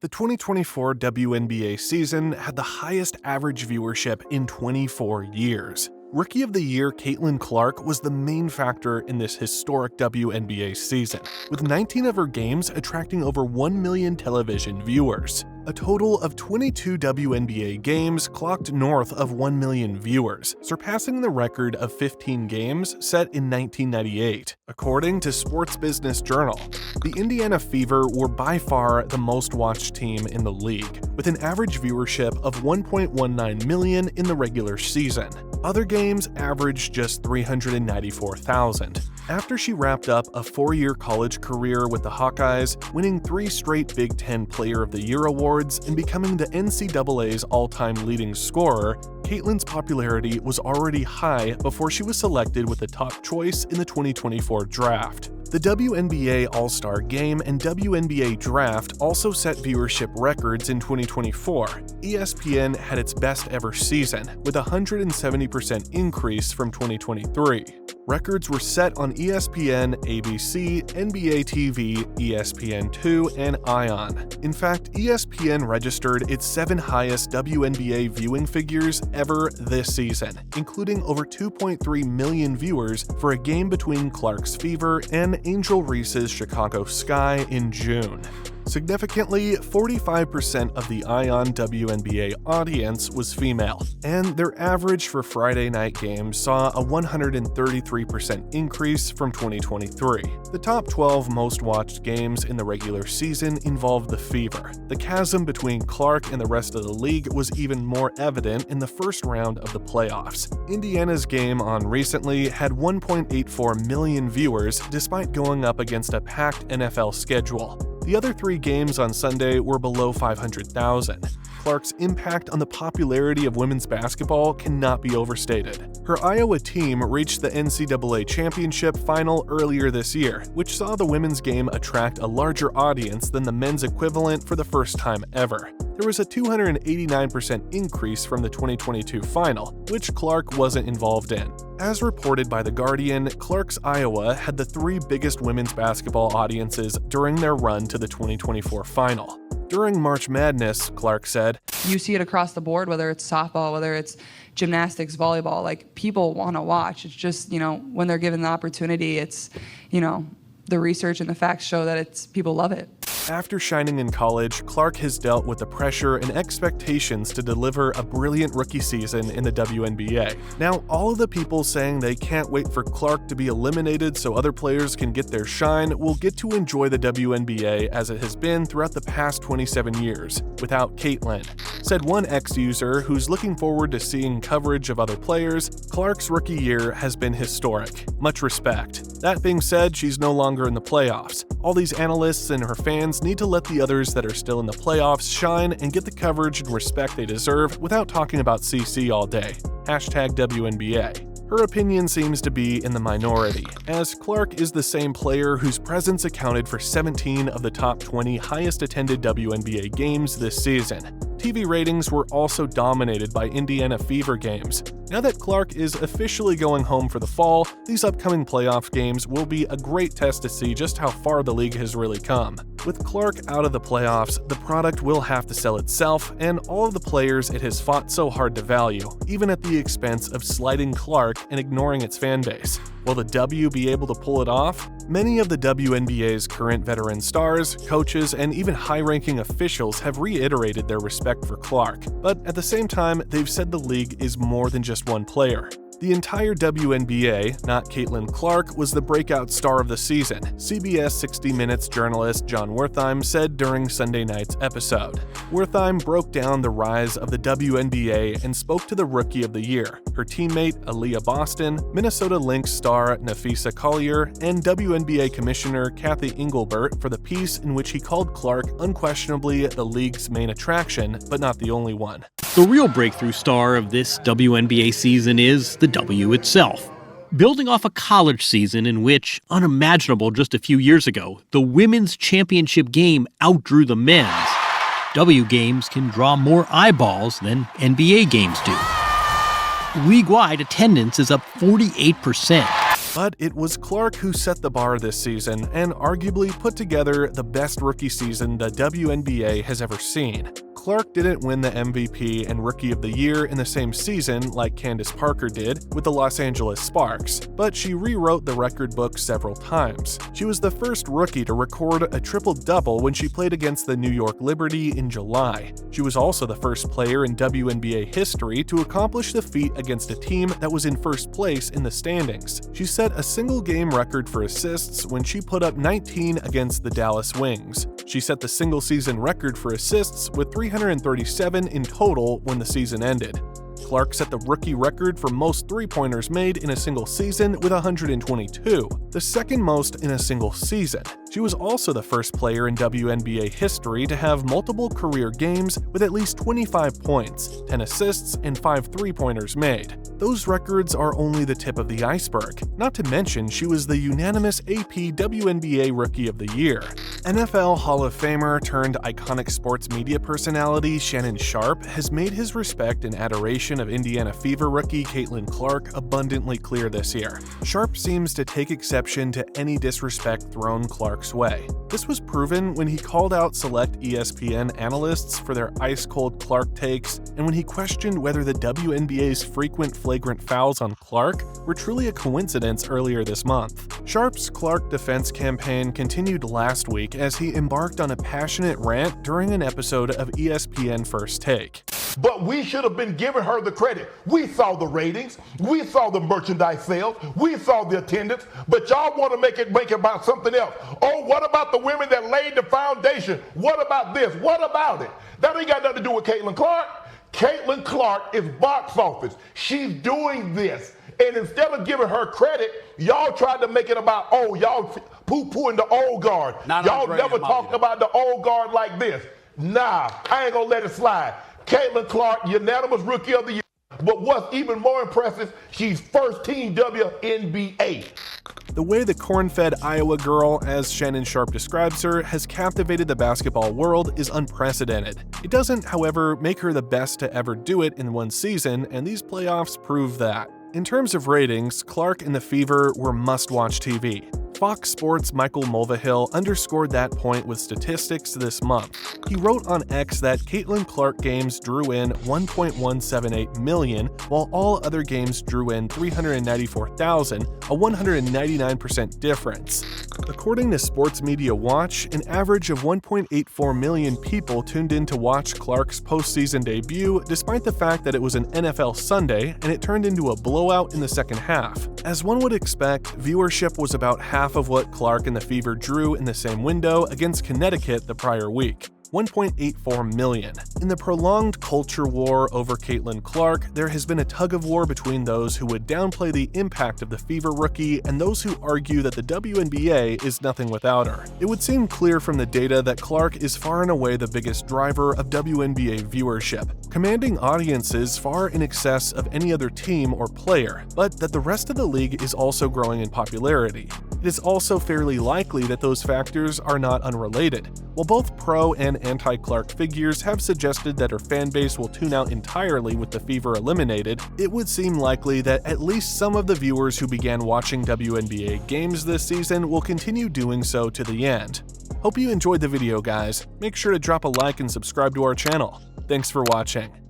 The 2024 WNBA season had the highest average viewership in 24 years. Rookie of the Year Caitlyn Clark was the main factor in this historic WNBA season, with 19 of her games attracting over 1 million television viewers. A total of 22 WNBA games clocked north of 1 million viewers, surpassing the record of 15 games set in 1998. According to Sports Business Journal, the Indiana Fever were by far the most watched team in the league, with an average viewership of 1.19 million in the regular season. Other games averaged just 394,000. After she wrapped up a 4-year college career with the Hawkeyes, winning 3 straight Big Ten Player of the Year awards and becoming the NCAA's all-time leading scorer, Caitlyn's popularity was already high before she was selected with the top choice in the 2024 draft. The WNBA All-Star Game and WNBA Draft also set viewership records in 2024. ESPN had its best ever season, with a 170% increase from 2023. Records were set on ESPN, ABC, NBA TV, ESPN2, and ION. In fact, ESPN registered its 7th highest WNBA viewing figures ever this season, including over 2.3 million viewers for a game between Clark's Fever and Angel Reese's Chicago Sky in June. Significantly, 45% of the ION WNBA audience was female, and their average for Friday night games saw a 133% increase from 2023. The top 12 most watched games in the regular season involved the Fever. The chasm between Clark and the rest of the league was even more evident in the first round of the playoffs. Indiana's game on recently had 1.84 million viewers despite going up against a packed NFL schedule. The other 3 games on Sunday were below 500,000. Clark's impact on the popularity of women's basketball cannot be overstated. Her Iowa team reached the NCAA championship final earlier this year, which saw the women's game attract a larger audience than the men's equivalent for the first time ever. There was a 289% increase from the 2022 final, which Clark wasn't involved in. As reported by The Guardian, Clark's Iowa had the 3 biggest women's basketball audiences during their run to the 2024 final. During March Madness, Clark said, "You see it across the board, whether it's softball, whether it's gymnastics, volleyball, like people want to watch. It's just, when they're given the opportunity, it's, the research and the facts show that people love it." After shining in college, Clark has dealt with the pressure and expectations to deliver a brilliant rookie season in the WNBA. Now, all of the people saying they can't wait for Clark to be eliminated so other players can get their shine will get to enjoy the WNBA as it has been throughout the past 27 years, without Caitlyn. Said one ex-user who's looking forward to seeing coverage of other players, Clark's rookie year has been historic. Much respect. That being said, she's no longer in the playoffs. All these analysts and her fans need to let the others that are still in the playoffs shine and get the coverage and respect they deserve without talking about CC all day. #WNBA. Her opinion seems to be in the minority, as Clark is the same player whose presence accounted for 17 of the top 20 highest attended WNBA games this season. TV ratings were also dominated by Indiana Fever games. Now that Clark is officially going home for the fall, these upcoming playoff games will be a great test to see just how far the league has really come. With Clark out of the playoffs, the product will have to sell itself and all of the players it has fought so hard to value, even at the expense of slighting Clark and ignoring its fan base. Will the W be able to pull it off? Many of the WNBA's current veteran stars, coaches, and even high-ranking officials have reiterated their respect for Clark, but at the same time, they've said the league is more than just one player. The entire WNBA, not Caitlyn Clark, was the breakout star of the season, CBS 60 Minutes journalist John Wertheim said during Sunday night's episode. Wertheim broke down the rise of the WNBA and spoke to the Rookie of the Year, her teammate Aaliyah Boston, Minnesota Lynx star Nafisa Collier, and WNBA Commissioner Kathy Engelbert for the piece in which he called Clark unquestionably the league's main attraction, but not the only one. The real breakthrough star of this WNBA season is the W itself. Building off a college season in which, unimaginable just a few years ago, the women's championship game outdrew the men's, W games can draw more eyeballs than NBA games do. League-wide attendance is up 48%. But it was Clark who set the bar this season and arguably put together the best rookie season the WNBA has ever seen. Clark didn't win the MVP and Rookie of the Year in the same season like Candace Parker did with the Los Angeles Sparks, but she rewrote the record book several times. She was the first rookie to record a triple-double when she played against the New York Liberty in July. She was also the first player in WNBA history to accomplish the feat against a team that was in first place in the standings. She set a single-game record for assists when she put up 19 against the Dallas Wings. She set the single-season record for assists with 337 in total when the season ended. Clark set the rookie record for most three-pointers made in a single season with 122, the second most in a single season. She was also the first player in WNBA history to have multiple career games with at least 25 points, 10 assists, and 5 three-pointers made. Those records are only the tip of the iceberg, not to mention she was the unanimous AP WNBA Rookie of the Year. NFL Hall of Famer turned iconic sports media personality Shannon Sharpe has made his respect and adoration of Indiana Fever rookie Caitlyn Clark abundantly clear this year. Sharpe seems to take exception to any disrespect thrown Clark's way. This was proven when he called out select ESPN analysts for their ice-cold Clark takes, and when he questioned whether the WNBA's frequent flagrant fouls on Clark were truly a coincidence earlier this month. Sharpe's Clark defense campaign continued last week as he embarked on a passionate rant during an episode of ESPN First Take. But we should have been giving her the credit. We saw the ratings, we saw the merchandise sales, we saw the attendance, but y'all want to make it about something else. Oh, what about the women that laid the foundation? What about this? What about it? That ain't got nothing to do with Caitlyn Clark. Caitlyn Clark is box office. She's doing this. And instead of giving her credit, y'all tried to make it about, oh, y'all poo-pooing the old guard. Y'all never talked about the old guard like this. Nah, I ain't gonna let it slide. Caitlyn Clark, unanimous Rookie of the Year. But what's even more impressive, she's first team WNBA. The way the corn-fed Iowa girl, as Shannon Sharpe describes her, has captivated the basketball world is unprecedented. It doesn't, however, make her the best to ever do it in one season, and these playoffs prove that. In terms of ratings, Clark and the Fever were must-watch TV. Fox Sports' Michael Mulvihill underscored that point with statistics this month. He wrote on X that Caitlyn Clark games drew in 1.178 million, while all other games drew in 394,000, a 199% difference. According to Sports Media Watch, an average of 1.84 million people tuned in to watch Clark's postseason debut, despite the fact that it was an NFL Sunday and it turned into a blowout in the second half. As one would expect, viewership was about half of what Clark and the Fever drew in the same window against Connecticut the prior week. 1.84 million. In the prolonged culture war over Caitlyn Clark, there has been a tug-of-war between those who would downplay the impact of the Fever rookie and those who argue that the WNBA is nothing without her. It would seem clear from the data that Clark is far and away the biggest driver of WNBA viewership, commanding audiences far in excess of any other team or player, but that the rest of the league is also growing in popularity. It is also fairly likely that those factors are not unrelated. While both pro and anti-Clark figures have suggested that her fanbase will tune out entirely with the Fever eliminated, it would seem likely that at least some of the viewers who began watching WNBA games this season will continue doing so to the end. Hope you enjoyed the video, guys. Make sure to drop a like and subscribe to our channel. Thanks for watching.